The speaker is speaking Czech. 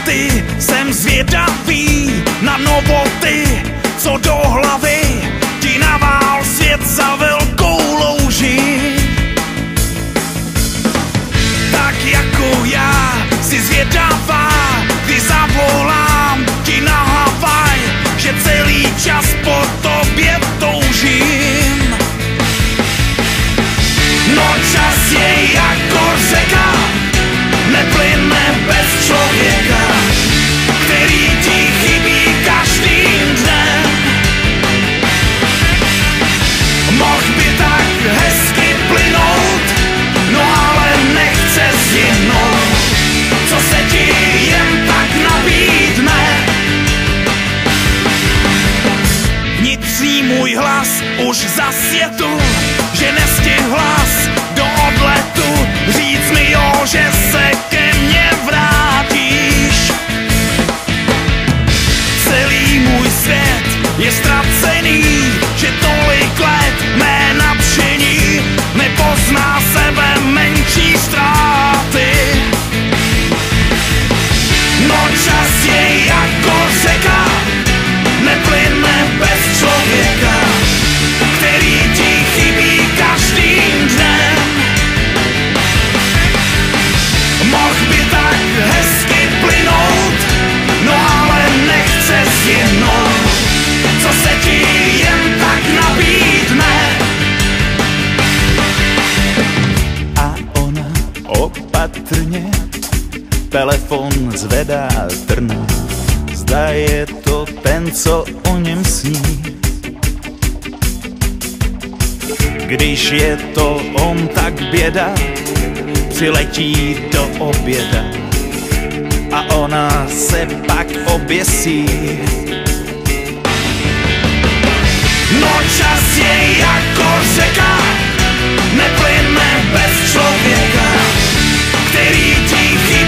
ty, jsem zvědavý na novoty, co do hlavy ti navál svět za velkou louži. Tak jako já si zvědavá, kdy zavolám ti na Havaj, že celý čas po tobě toužím. No čas je jako řeka, neplyne bez člověka, který ti chybí každým dnem. Mohl by tak hezky plynout, no ale nechce zjednout, co se ti jen tak nabídne. Vnitřní můj hlas už zasvětl, že nestihl hlas do odletu, říct mi jo, že se ke mně vrátíš. Celý můj svět je ztracený, že tolik let mé nadšení nepozná sebe menší ztráty. No čas je jako řeka, neplyne bez člověka, který ti chybí každým dnem. Mohl by tak hezky plynout, no ale nechce zjednout, co se ti jen tak nabídne. A ona opatrně telefon zvedá trna. Zda je to ten, co o něm sní. Když je to on, tak běda, přiletí do oběda a ona se pak oběsí. No čas je jako řeka, neplyne bez člověka, který ti chybí